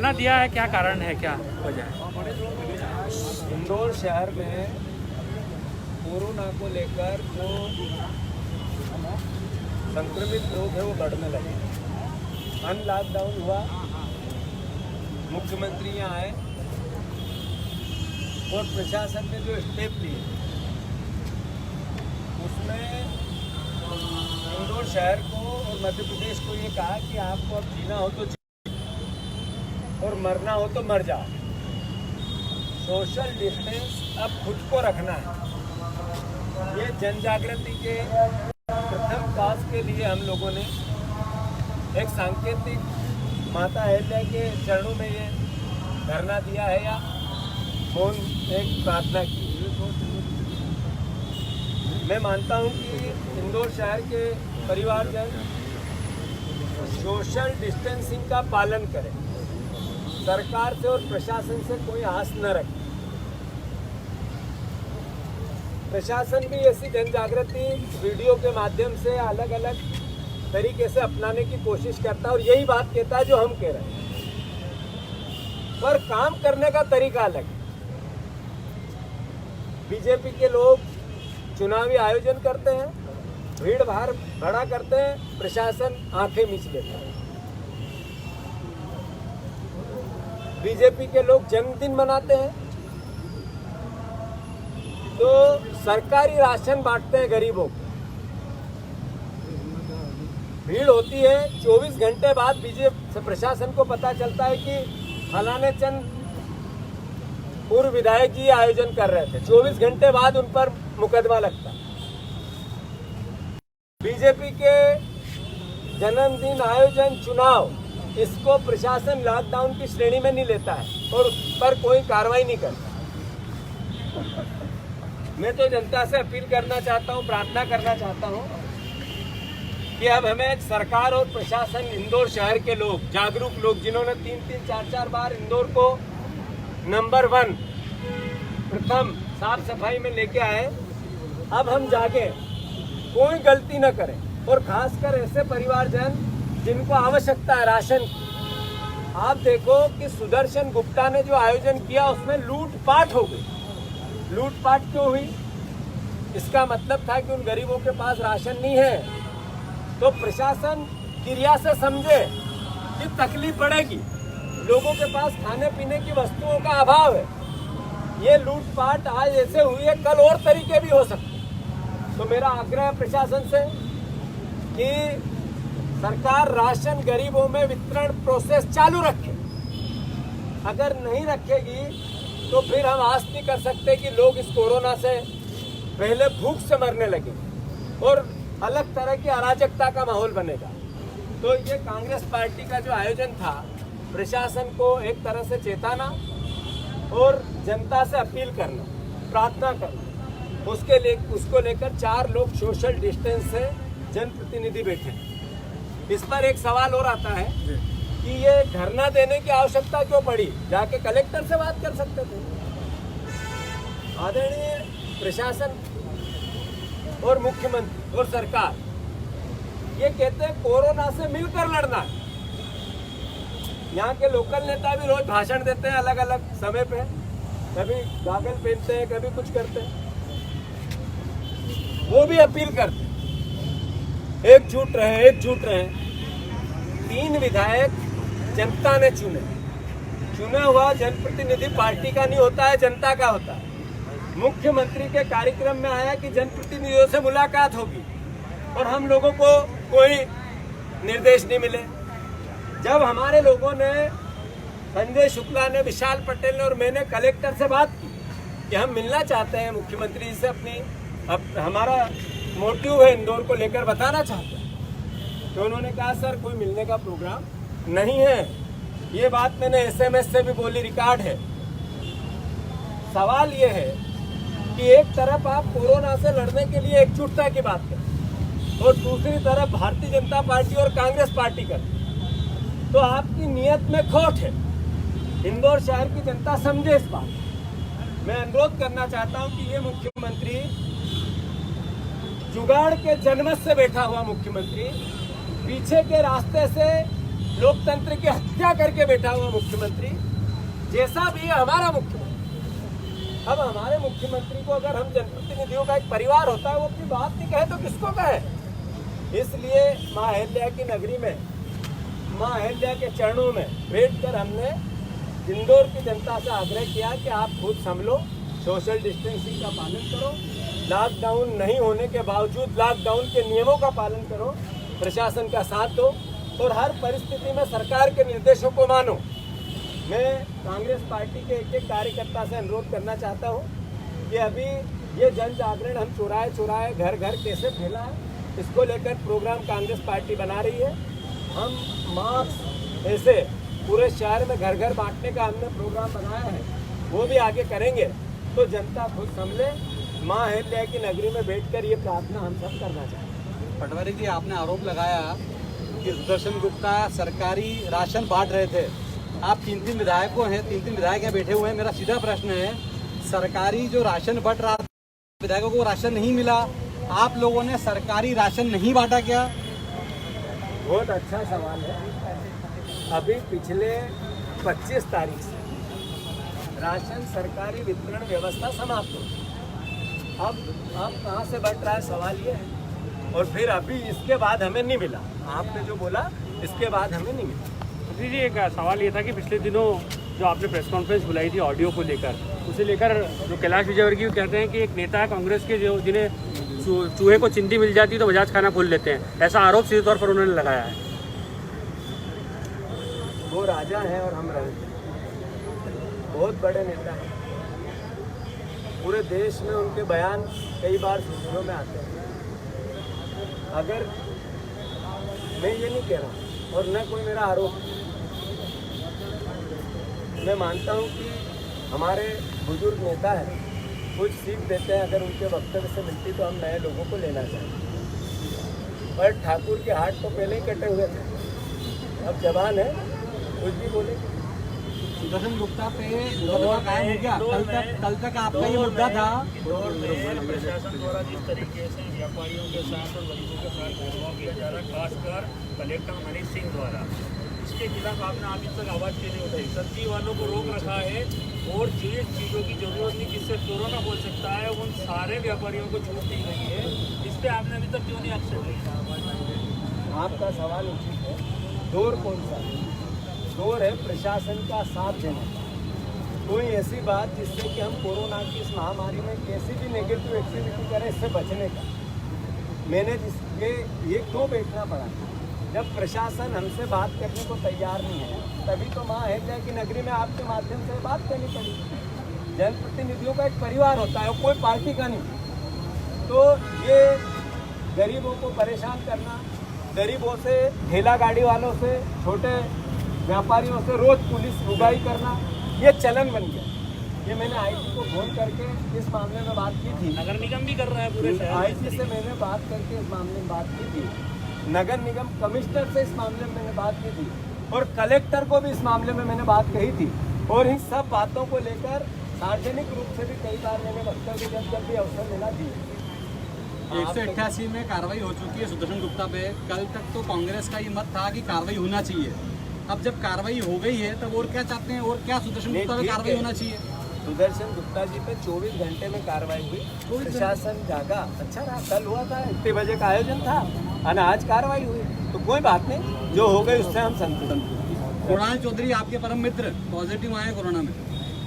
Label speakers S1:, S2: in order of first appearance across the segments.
S1: धरना दिया है, क्या कारण है, क्या वजह है?
S2: इंदौर शहर में कोरोना को लेकर जो संक्रमित लोग हैं वो बढ़ने लगे। लॉकडाउन हुआ, मुख्यमंत्री यहाँ आए और प्रशासन ने जो स्टेप लिए उसमें इंदौर शहर को और मध्य प्रदेश को ये कहा कि आपको अब जीना हो तो और मरना हो तो मर जाओ। सोशल डिस्टेंस अब खुद को रखना है। ये जन जागृति के प्रथम काज के लिए हम लोगों ने एक सांकेतिक माता अहिल्या के चरणों में ये धरना दिया है या मौन एक प्रार्थना की। मैं मानता हूँ कि इंदौर शहर के परिवारजन सोशल डिस्टेंसिंग का पालन करें, सरकार से और प्रशासन से कोई आस न रखें। प्रशासन भी ऐसी जन जागृति वीडियो के माध्यम से अलग अलग तरीके से अपनाने की कोशिश करता है और यही बात कहता है जो हम कह रहे हैं, पर काम करने का तरीका अलग है। बीजेपी के लोग चुनावी आयोजन करते हैं, भीड़ भाड़ भड़ा करते हैं, प्रशासन आंखें मीच लेता है। बीजेपी के लोग जन्मदिन मनाते हैं तो सरकारी राशन बांटते हैं गरीबों को। भीड़ होती है, 24 घंटे बाद बीजेपी प्रशासन को पता चलता है कि फलाने चंद पूर्व विधायक जी आयोजन कर रहे थे, 24 घंटे बाद उन पर मुकदमा लगता है। बीजेपी के जन्मदिन आयोजन चुनाव इसको प्रशासन लॉकडाउन की श्रेणी में नहीं लेता है और उस पर कोई कार्रवाई नहीं करता। मैं तो जनता से अपील करना चाहता हूं, प्रार्थना करना चाहता हूं कि अब हमें सरकार और प्रशासन, इंदौर शहर के लोग, जागरूक लोग जिन्होंने 3-3, 4-4 बार इंदौर को नंबर 1 प्रथम साफ सफाई में लेके आए, अब हम जागे, कोई गलती न करें और खासकर ऐसे परिवारजन जिनको आवश्यकता है राशन की। आप देखो कि सुदर्शन गुप्ता ने जो आयोजन किया उसमें लूटपाट हो गई। लूटपाट क्यों हुई? इसका मतलब था कि उन गरीबों के पास राशन नहीं है। तो प्रशासन क्रिया से समझे कि तकलीफ बढ़ेगी, लोगों के पास खाने पीने की वस्तुओं का अभाव है। ये लूटपाट आज ऐसे हुई है, कल और तरीके भी हो सकते। तो मेरा आग्रह है प्रशासन से कि सरकार राशन गरीबों में वितरण प्रोसेस चालू रखे। अगर नहीं रखेगी तो फिर हम आस नहीं कर सकते कि लोग इस कोरोना से पहले भूख से मरने लगे और अलग तरह की अराजकता का माहौल बनेगा। तो ये कांग्रेस पार्टी का जो आयोजन था, प्रशासन को एक तरह से चेताना और जनता से अपील करना, प्रार्थना करना, उसको लेकर 4 लोग सोशल डिस्टेंस से जनप्रतिनिधि बैठे। इस पर एक सवाल और आता है कि ये धरना देने की आवश्यकता क्यों पड़ी? जाके कलेक्टर से बात कर सकते थे। आदरणीय प्रशासन और मुख्यमंत्री और सरकार ये कहते हैं कोरोना से मिलकर लड़ना है। यहाँ के लोकल नेता भी रोज भाषण देते हैं अलग अलग समय पे, कभी गागल पहनते हैं, कभी कुछ करते हैं। वो भी अपील करते हैं एकजुट रहे। 3 विधायक जनता ने चुना हुआ जनप्रतिनिधि पार्टी का नहीं होता है, जनता का होता है। मुख्यमंत्री के कार्यक्रम में आया कि जनप्रतिनिधियों से मुलाकात होगी और हम लोगों को कोई निर्देश नहीं मिले। जब हमारे लोगों ने, संजय शुक्ला ने, विशाल पटेल ने और मैंने कलेक्टर से बात की कि हम मिलना चाहते हैं मुख्यमंत्री जी से, हमारा मोटिव है इंदौर को लेकर बताना चाहते हैं, तो उन्होंने कहा सर कोई मिलने का प्रोग्राम नहीं है। ये बात मैंने SMS से भी बोली, रिकॉर्ड है। सवाल ये है कि एक तरफ आप कोरोना से लड़ने के लिए एकजुटता की बात करें और दूसरी तरफ भारतीय जनता पार्टी और कांग्रेस पार्टी करते, तो आपकी नीयत में खोट है। इंदौर शहर की जनता समझे इस बात। मैं अनुरोध करना चाहता हूं कि ये मुख्यमंत्री, जुगाड़ के जनमत से बैठा हुआ मुख्यमंत्री, पीछे के रास्ते से लोकतंत्र की हत्या करके बैठा हुआ मुख्यमंत्री, जैसा भी है हमारा मुख्यमंत्री। अब हमारे मुख्यमंत्री को अगर हम जनप्रतिनिधियों का एक परिवार होता है, वो अपनी बात नहीं कहे तो किसको कहे? इसलिए माँ अहिल्या की नगरी में, माँ अहिल्या के चरणों में बैठकर हमने इंदौर की जनता से आग्रह किया कि आप खुद संभलो, सोशल डिस्टेंसिंग का पालन करो, लॉकडाउन नहीं होने के बावजूद लॉकडाउन के नियमों का पालन करो, प्रशासन का साथ दो और हर परिस्थिति में सरकार के निर्देशों को मानो। मैं कांग्रेस पार्टी के एक एक कार्यकर्ता से अनुरोध करना चाहता हूँ कि अभी ये जन जागरण हम चौराहे चौराहे घर घर कैसे फैला है, इसको लेकर प्रोग्राम कांग्रेस पार्टी बना रही है। हम मास्क ऐसे पूरे शहर में घर घर बांटने का हमने प्रोग्राम बनाया है, वो भी आगे करेंगे। तो जनता खुद संभले, माँ अहिल्या की नगरी में बैठकर ये प्रार्थना हम सब करना चाहते हैं।
S3: पटवारी जी, आपने आरोप लगाया कि सुदर्शन गुप्ता सरकारी राशन बांट रहे थे। आप 3 विधायकों हैं, 3 विधायक यहाँ बैठे हुए हैं। मेरा सीधा प्रश्न है, सरकारी जो राशन बंट रहा था, विधायकों को राशन नहीं मिला, आप लोगों ने सरकारी राशन नहीं बांटा क्या?
S2: बहुत अच्छा सवाल है। अभी पिछले 25 तारीख से राशन सरकारी वितरण व्यवस्था समाप्त हो। अब कहाँ से बंट रहा है, सवाल ये है। और फिर अभी इसके बाद हमें नहीं मिला, आपने जो बोला इसके बाद हमें नहीं मिला।
S1: जी, एक सवाल ये था कि पिछले दिनों जो आपने प्रेस कॉन्फ्रेंस बुलाई थी ऑडियो को लेकर, उसे लेकर जो कैलाश विजयवर्गीय कहते हैं कि एक नेता है कांग्रेस के जो जिन्हें चूहे को चिंदी मिल जाती है तो बजाज खाना खोल लेते हैं, ऐसा आरोप सीधे तौर पर उन्होंने लगाया है।
S2: वो राजा हैं और हम रंक, बहुत बड़े नेता हैं, पूरे देश में उनके बयान कई बार सुर्खियों में आते हैं। अगर मैं ये नहीं कह रहा और न कोई मेरा आरोप, मैं मानता हूँ कि हमारे बुजुर्ग नेता हैं, कुछ सीख देते हैं, अगर उनके वक्तव्य से मिलती तो हम नए लोगों को लेना चाहिए। पर ठाकुर के हाथ तो पहले ही कटे हुए थे, अब जवान है, कुछ भी बोले।
S3: सुदर्शन गुप्ता पे मुकदमा कायम हो गया। कल तक आपका ये मुद्दा था।
S4: प्रशासन द्वारा जिस तरीके से व्यापारियों के साथ और गरीबों के साथ भेदभाव किया जा रहा है, खासकर कलेक्टर मनीष सिंह द्वारा, इसके खिलाफ आपने अभी तक आवाज़ क्यों नहीं उठाई? सब्जी वालों को रोक रखा है और जिन चीज़ों की जरूरत नहीं, जिससे कोरोना हो सकता है, उन सारे व्यापारियों को छूट दी गई है। इस पर आपने अभी तक क्यों नहीं एक्शन लिया?
S2: आपका सवाल उचित है। दौर कौन सा है? दौर है प्रशासन का साथ देना। कोई ऐसी बात जिससे कि हम कोरोना की इस महामारी में कैसी भी नेगेटिव एक्टिविटी करें, इससे बचने का। मैंने ये क्यों बैठना पड़ा? जब प्रशासन हमसे बात करने को तैयार नहीं है, तभी तो माँ अहिल्या की नगरी में आपके माध्यम से बात करनी पड़ी। जनप्रतिनिधियों का एक परिवार होता है, कोई पार्टी का नहीं। तो ये गरीबों को परेशान करना, गरीबों से, ठेला गाड़ी वालों से, छोटे व्यापारियों से रोज पुलिस रुगाई करना, ये चलन बन गया। ये मैंने आईजी को फोन करके इस मामले में बात की थी।
S4: नगर निगम भी कर रहा है पूरे शहर में।
S2: आईजी से मैंने बात करके इस मामले में बात की थी, नगर निगम कमिश्नर से इस मामले में मैंने बात की थी और कलेक्टर को भी इस मामले में मैंने बात कही थी। और इन सब बातों को लेकर सार्वजनिक रूप से भी कई बार मैंने वक्तव्य जब भी अवसर मिला दी।
S3: 188 में कार्रवाई हो चुकी है सुदर्शन गुप्ता पे। कल तक तो कांग्रेस का ये मत था कि कार्रवाई होना चाहिए। अब जब कार्रवाई हो गई है तब और क्या चाहते हैं, और क्या सुदर्शन गुप्ता पे कार्रवाई होना चाहिए?
S2: सुदर्शन गुप्ता जी पे 24 घंटे में कार्रवाई हुई, प्रशासन जागा, अच्छा रहा। कल हुआ था, इतने बजे का आयोजन था और आज कार्रवाई हुई, तो कोई बात नहीं, जो हो गई उससे हम संतुष्ट।
S3: कुणाल चौधरी आपके परम मित्र पॉजिटिव आए कोरोना में।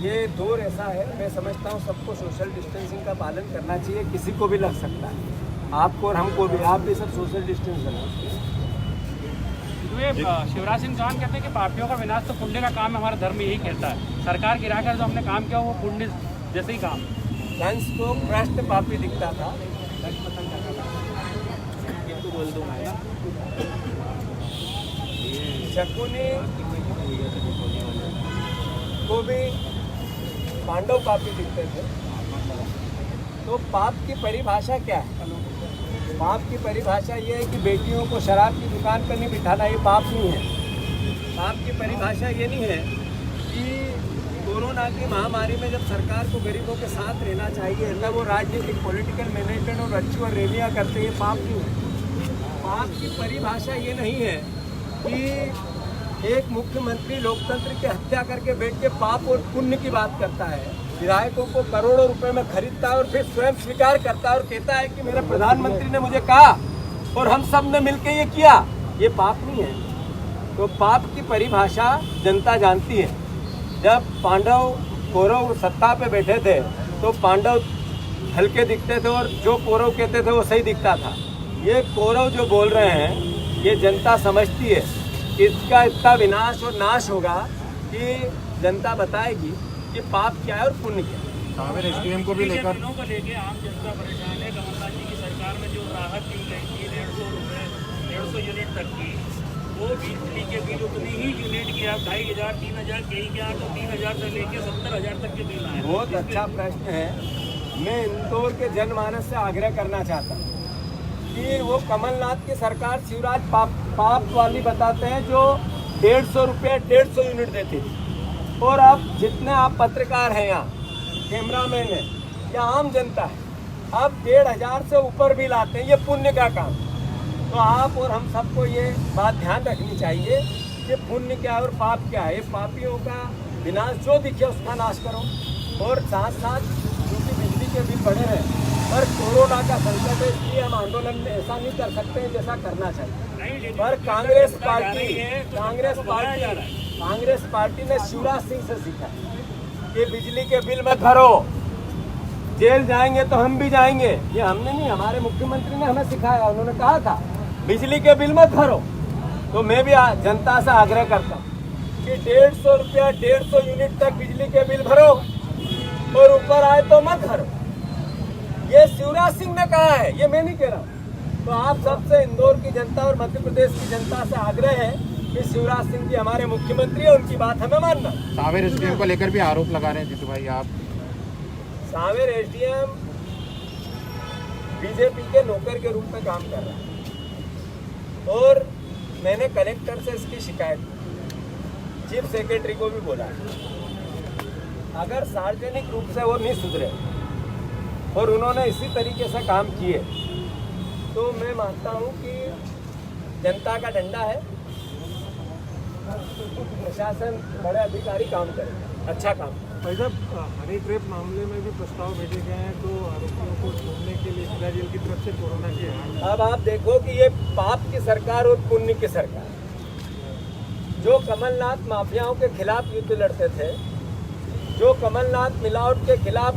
S2: ये दौर ऐसा है, मैं समझता हूँ सबको सोशल डिस्टेंसिंग का पालन करना चाहिए। किसी को भी लग सकता है, आपको और हमको भी। आप भी सब सोशल डिस्टेंस बनाओ।
S1: शिवराज सिंह चौहान कहते हैं कि पापियों का विनाश तो पुण्य का काम है, हमारा धर्म यही कहता है। सरकार गिराकर जो हमने काम किया वो पुण्य जैसे ही काम।
S2: कंस को भ्रष्ट पापी दिखता था, शकुनी को भी पांडव पापी दिखते थे। तो पाप की परिभाषा क्या है? पाप की परिभाषा ये है कि बेटियों को शराब की दुकान पर नहीं बिठाना, ये पाप नहीं है। पाप की परिभाषा ये नहीं है कि कोरोना की महामारी में जब सरकार को गरीबों के साथ रहना चाहिए तब वो राजनीतिक पॉलिटिकल मैनेजमेंट और वर्चुअल रैलियाँ करते, ये पाप नहीं है। पाप की परिभाषा ये नहीं है कि एक मुख्यमंत्री लोकतंत्र की हत्या करके बैठ के पाप और पुण्य की बात करता है, विधायकों को करोड़ों रुपए में खरीदता है और फिर स्वयं स्वीकार करता है और कहता है कि मेरे प्रधानमंत्री ने मुझे कहा और हम सब ने मिलकर ये किया। ये पाप नहीं है। तो पाप की परिभाषा जनता जानती है। जब पांडव कौरव सत्ता पे बैठे थे तो पांडव हल्के दिखते थे और जो कौरव कहते थे वो सही दिखता था। ये कौरव जो बोल रहे हैं ये जनता समझती है। इसका इतना विनाश और नाश होगा कि जनता बताएगी कि पाप क्या है और पुण्य क्या है।
S3: सावेर एसडीएम को भी लेकर
S4: दिनों को लेके आम जनता परेशान है। कमलनाथ जी की सरकार में जो राहत दी गई थी 150 यूनिट तक की, वो बिजली के बिल उतनी ही यूनिट की आप 2500 3000 कहीं क्या तो 3000 से लेके 70,000 तक के बिल आए।
S2: बहुत अच्छा प्रश्न है। मैं इंदौर के जनमानस से आग्रह करना चाहता हूँ कि वो कमलनाथ की सरकार शिवराज पाप वाली बताते हैं जो 150 रुपये 150 यूनिट देती थी। और अब जितने आप पत्रकार हैं यहाँ, कैमरामैन है या आम जनता है, अब 1500 से ऊपर बिल आते हैं। ये पुण्य का काम। तो आप और हम सबको ये बात ध्यान रखनी चाहिए कि पुण्य क्या है और पाप क्या है। ये पापियों का विनाश जो दिखे उसका नाश करो। और साथ साथ क्योंकि बिजली के बिल बढ़े हैं पर कोरोना का संकट है, इसलिए हम आंदोलन में ऐसा नहीं कर सकते हैं जैसा करना चाहिए। पर कांग्रेस पार्टी ने शिवराज सिंह से सीखा कि बिजली के बिल मत भरो, जेल जाएंगे तो हम भी जाएंगे। ये हमने नहीं, हमारे मुख्यमंत्री ने हमें सिखाया। उन्होंने कहा था बिजली के बिल मत भरो। तो मैं भी जनता से आग्रह करता हूँ कि 150 रुपया 150 यूनिट तक बिजली के बिल भरो और ऊपर आए तो मत भरो। ये शिवराज सिंह ने कहा है, ये मैं नहीं कह रहा हूँ। तो आप सबसे इंदौर की जनता और मध्य प्रदेश की जनता से आग्रह है कि शिवराज सिंह जी हमारे मुख्यमंत्री है, उनकी बात हमें मानना।
S3: सावेर एसडीएम को लेकर भी आरोप लगा रहे हैं जीतू भाई आप।
S2: सावेर एसडीएम बीजेपी के नौकर के रूप में काम कर रहा है और मैंने कलेक्टर से इसकी शिकायत की, चीफ सेक्रेटरी को भी बोला है। अगर सार्वजनिक रूप से वो नहीं सुधरे और उन्होंने इसी तरीके से काम किए तो मैं मानता हूं कि जनता का डंडा है, प्रशासन बड़े अधिकारी काम करेगा, अच्छा काम।
S5: भाई साहब, हनी ट्रैप मामले में भी प्रस्ताव भेजे गए हैं तो आरोपियों को छोड़ने के लिए जिला जेल की तरफ से कोरोना की।
S2: अब आप देखो कि ये पाप की सरकार और पुण्य की सरकार, जो कमलनाथ माफियाओं के खिलाफ युद्ध लड़ते थे, जो कमलनाथ मिलावट के खिलाफ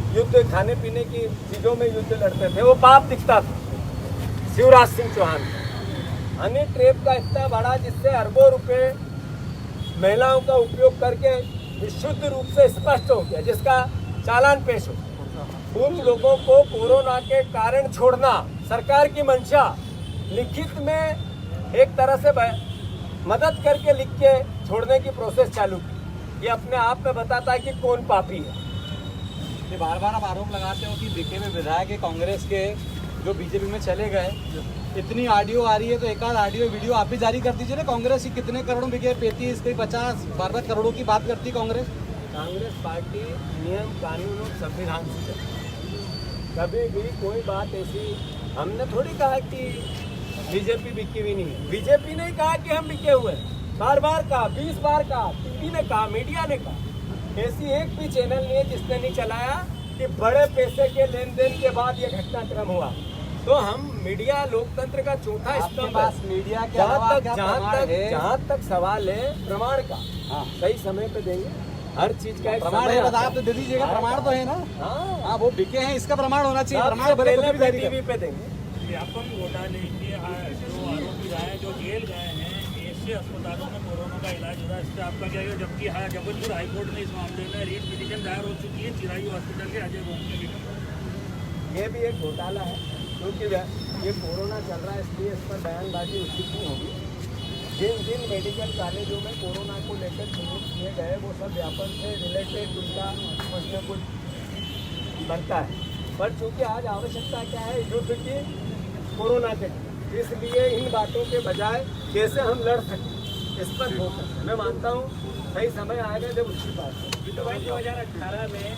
S2: युद्ध, खाने पीने की चीज़ों में युद्ध लड़ते थे, वो पाप दिखता था शिवराज सिंह चौहान। हनी ट्रैप का इतना बड़ा जिससे अरबों रुपए महिलाओं का उपयोग करके विशुद्ध रूप से स्पष्ट हो गया, जिसका चालान पेश हो। उन लोगों को कोरोना के कारण छोड़ना सरकार की मंशा, लिखित में एक तरह से मदद करके लिख के छोड़ने की प्रोसेस चालू की। ये अपने आप में बताता है कि कौन पापी है।
S3: ये बार बार आप आरोप लगाते हो कि दिखे में विधायक है कांग्रेस के जो बीजेपी में चले गए। इतनी ऑडियो आ रही है तो एक आध ऑडियो वीडियो आप भी जारी कर दीजिए ना। कांग्रेस की कितने करोड़ बिके, 35 कई 50 12 करोड़ों की बात करती कांग्रेस।
S2: कांग्रेस पार्टी नियम कानून और संविधान से चलती। कभी भी कोई बात ऐसी हमने थोड़ी कहा कि बीजेपी बिकी हुई नहीं है। बीजेपी ने कहा कि हम बिके हुए हैं, बार बार कहा, 20 बार कहा, टीवी ने कहा, मीडिया ने कहा। ऐसी एक भी चैनल नहीं है जिसने नहीं चलाया कि बड़े पैसे के लेन देन के बाद ये घटनाक्रम हुआ। तो हम मीडिया लोकतंत्र का चौथा स्तंभ है।
S3: मीडिया के अलावा क्या प्रमाण है?
S2: जहाँ तक सवाल है प्रमाण का, सही समय पे देंगे। हर चीज का एक
S3: प्रमाण है, आप तो दे दीजिएगा। प्रमाण तो है ना। हाँ, वो बिके हैं, इसका प्रमाण होना चाहिए। प्रमाण
S2: टीवी पे देंगे।
S4: व्यापक घोटाले के जो आरोपी रहे, जो जेल गए हैं, ऐसे अस्पतालों में कोरोना का इलाज हो रहा है, इससे आपका क्या है? जबकि जबलपुर हाईकोर्ट में इस मामले में रीट पिटीशन दायर हो चुकी है चिरायू हॉस्पिटल के अजय गोखले की।
S2: ये भी एक घोटाला है क्योंकि ये कोरोना चल रहा है, इसलिए इस पर बयानबाजी उचित नहीं होगी। जिन मेडिकल कॉलेजों में कोरोना को लेकर चिन्हित किए गए वो सब व्यापक से रिलेटेड उनका कुछ न कुछ बनता है। पर चूँकि आज आवश्यकता क्या है? युद्ध की, कोरोना के, इसलिए इन बातों के बजाय कैसे हम लड़ सकें इस पर फोकस है। मैं मानता हूँ सही समय आएगा जब उसकी बात हो।
S4: तो भाई 2018 में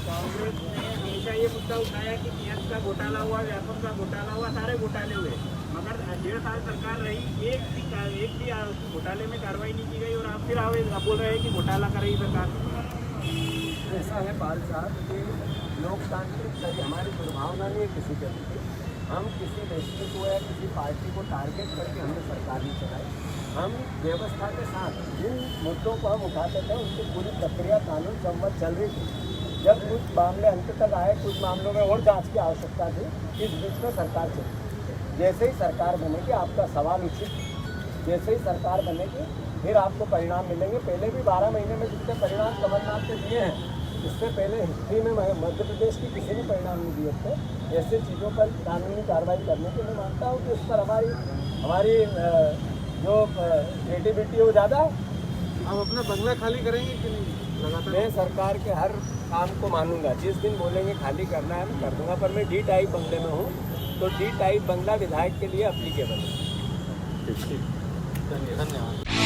S4: कांग्रेस ने हमेशा ये मुद्दा उठाया कि पीएफ का घोटाला हुआ, व्यापक का घोटाला हुआ, सारे घोटाले हुए। मगर 1.5 साल सरकार रही, एक भी घोटाले में कार्रवाई नहीं की गई और आप फिर आप बोल रहे हैं कि घोटाला कर रही सरकार।
S2: ऐसा है पाल साहब कि लोकतांत्रिक सही हमारी दुर्भावना नहीं है किसी के प्रति। हम किसी व्यक्ति को या किसी पार्टी को टारगेट करके हमने सरकार नहीं चलाई। हम व्यवस्था के साथ जिन मुद्दों को हम उठाते थे उनकी पूरी प्रक्रिया कानून सम्मत चल रही थी। जब कुछ मामले अंत तक आए, कुछ मामलों में और जांच की आवश्यकता थी, इस बीच में सरकार चली। जैसे ही सरकार बनेगी, आपका सवाल उचित, जैसे ही सरकार बनेगी फिर आपको परिणाम मिलेंगे। पहले भी 12 महीने में जितने परिणाम कमलनाथ के दिए हैं, इससे पहले हिस्ट्री में मध्य प्रदेश की किसी ने परिणाम नहीं दिए थे। ऐसे चीज़ों पर कानूनी कार्रवाई करने के लिए मानता हूँ कि उस पर हमारी जो क्रिएटिविटी है वो ज़्यादा है।
S5: आप अपना बंगला खाली करेंगे कि नहीं लगातार?
S2: मैं सरकार के हर काम को मानूंगा। जिस दिन बोलेंगे खाली करना है मैं कर दूंगा, पर मैं डी टाइप बंगले में हूँ, तो डी टाइप बंगला विधायक के लिए अप्लीकेबल है।
S3: धन्यवाद।